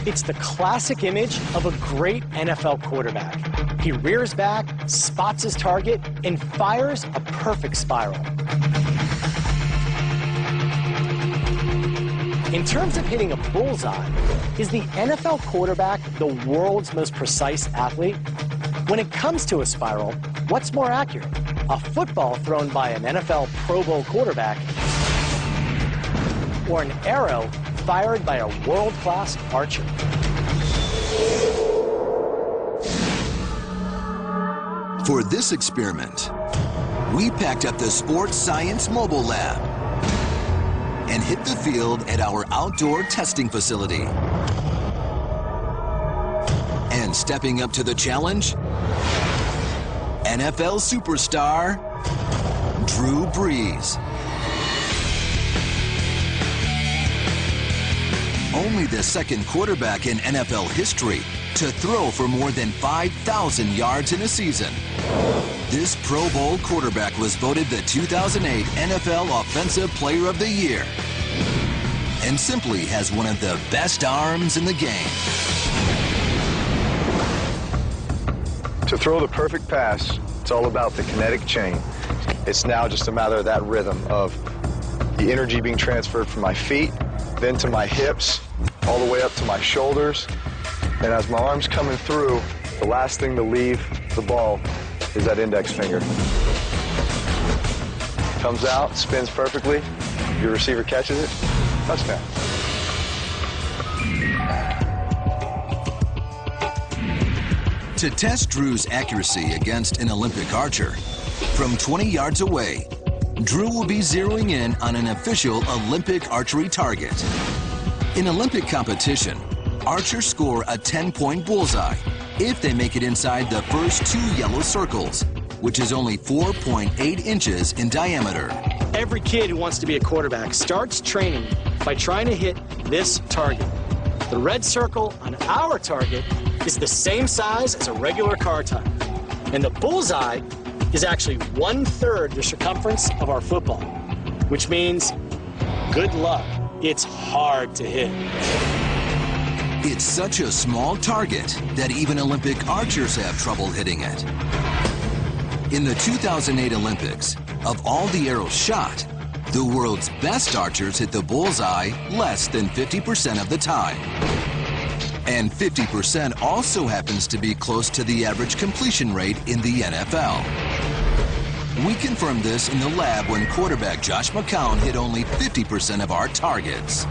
It's the classic image of a great NFL quarterback. He rears back, spots his target, and fires a perfect spiral. In terms of hitting a bullseye, is the NFL quarterback the world's most precise athlete? When it comes to a spiral, what's more accurate? A football thrown by an NFL Pro Bowl quarterback, or an arrow fired by a world-class archer? For this experiment, we packed up the Sports Science Mobile Lab and hit the field at our outdoor testing facility. And stepping up to the challenge, NFL superstar DrewBrees. Only the second quarterback in NFL history to throw for more than 5,000 yards in a season. This Pro Bowl quarterback was voted the 2008 NFL Offensive Player of the Year and simply has one of the best arms in the game. To throw the perfect pass, it's all about the kinetic chain. It's now just a matter of that rhythm of the energy being transferred from my feet, then to my hips, all the way up to my shoulders. And as my arm's coming through, the last thing to leave the ball is that index finger. Comes out, spins perfectly, your receiver catches it, touchdown. To test Drew's accuracy against an Olympic archer, from 20 yards away, Drew will be zeroing in on an official Olympic archery target. In Olympic competition, archers score a 10-point bullseye if they make it inside the first 2 yellow circles, which is only 4.8 inches in diameter. Every kid who wants to be a quarterback starts training by trying to hit this target. The red circle on our target is the same size as a regular car tire. And the bullseye is actually 1/3 the circumference of our football, which means good luck. It's hard to hit. It's such a small target that even Olympic archers have trouble hitting it. In the 2008 Olympics, of all the arrows shot, the world's best archers hit the bullseye less than 50% of the time. And 50% also happens to be close to the average completion rate in the NFL. We confirmed this in the lab when quarterback Josh McCown hit only 50% of our targets.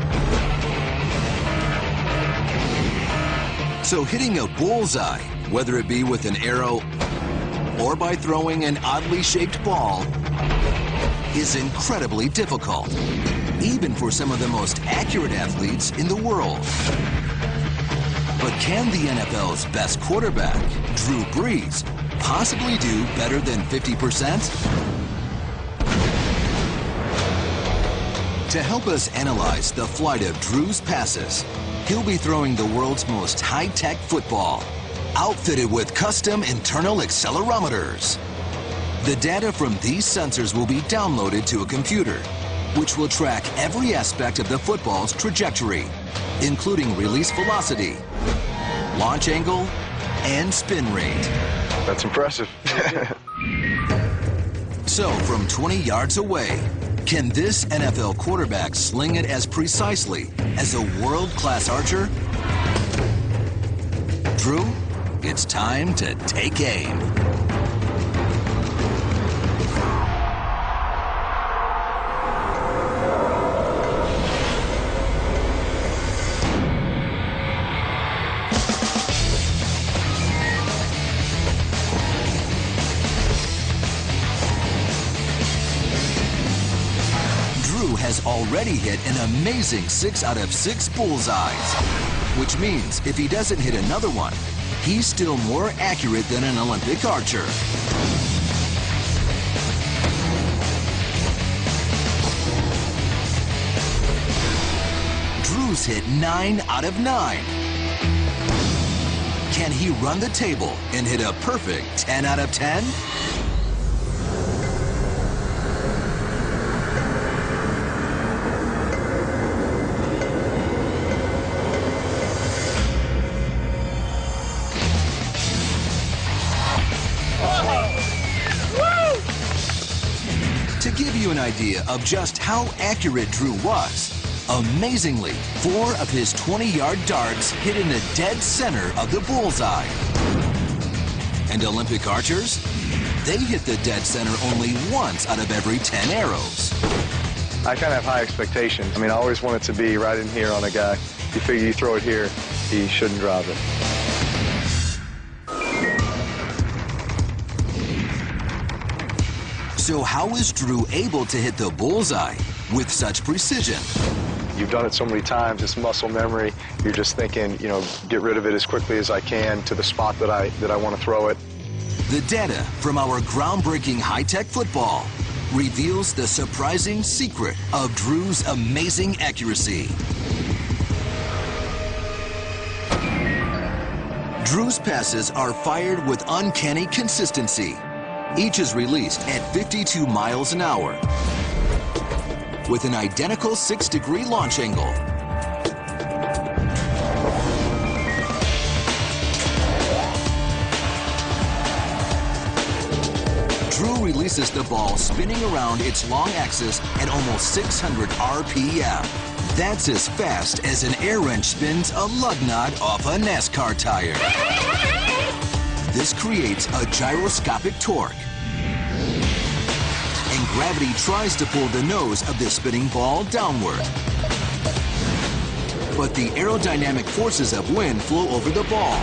So hitting a bullseye, whether it be with an arrow or by throwing an oddly shaped ball, is incredibly difficult, even for some of the most accurate athletes in the world. But can the NFL's best quarterback, DrewBrees, possibly do better than 50%? To help us analyze the flight of Drew's passes, he'll be throwing the world's most high-tech football, outfitted with custom internal accelerometers. The data from these sensors will be downloaded to a computer, which will track every aspect of the football's trajectory, including release velocity, launch angle, and spin rate. That's impressive. So, from 20 yards away, can this NFL quarterback sling it as precisely as a world-class archer? Drew, it's time to take aim. Has already hit an amazing 6 out of 6 bullseyes, which means if he doesn't hit another one, he's still more accurate than an Olympic archer. Drew's hit 9 out of 9. Can he run the table and hit a perfect 10 out of 10? idea of just how accurate Drew was, amazingly, 4 of his 20-yard darts hit in the dead center of the bullseye. And Olympic archers? They hit the dead center only once out of every 10 arrows. I kind of have high expectations. I mean, I always want it to be right in here on a guy. You figure you throw it here, he shouldn't drive it. So how is Drew able to hit the bullseye with such precision? You've done it so many times, it's muscle memory. You're just thinking, you know, get rid of it as quickly as I can to the spot that I want to throw it. The data from our groundbreaking high-tech football reveals the surprising secret of Drew's amazing accuracy. Drew's passes are fired with uncanny consistency. Each is released at 52 miles an hour with an identical 6-degree launch angle. Drew releases the ball spinning around its long axis at almost 600 RPM. That's as fast as an air wrench spins a lug nut off a NASCAR tire. This creates a gyroscopic torque. And gravity tries to pull the nose of the spinning ball downward. But the aerodynamic forces of wind flow over the ball,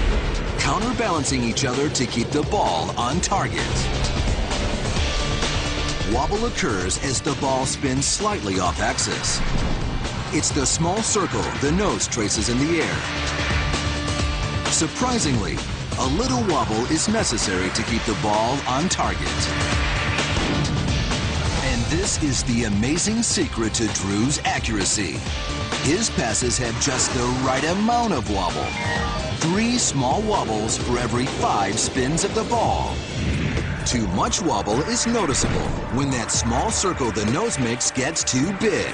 counterbalancing each other to keep the ball on target. Wobble occurs as the ball spins slightly off axis. It's the small circle the nose traces in the air. Surprisingly, a little wobble is necessary to keep the ball on target. And this is the amazing secret to Drew's accuracy. His passes have just the right amount of wobble. 3 small wobbles for every 5 spins of the ball. Too much wobble is noticeable when that small circle the nose makes gets too big.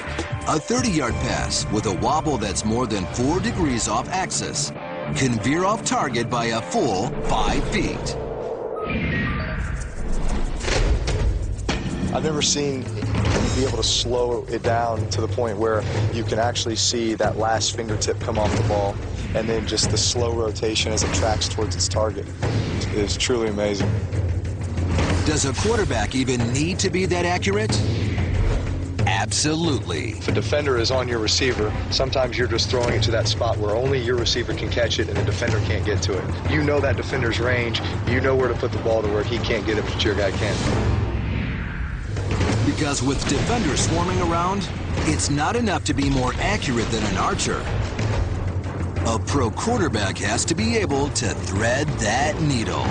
A 30-yard pass with a wobble that's more than 4 degrees off axis can veer off target by a full 5 feet. I've never seen you be able to slow it down to the point where you can actually see that last fingertip come off the ball, and then just the slow rotation as it tracks towards its target is truly amazing. Does a quarterback even need to be that accurate? Absolutely. If a defender is on your receiver, sometimes you're just throwing it to that spot where only your receiver can catch it and the defender can't get to it. You know that defender's range, you know where to put the ball to where he can't get it, but your guy can. Because with defenders swarming around, it's not enough to be more accurate than an archer. A pro quarterback has to be able to thread that needle.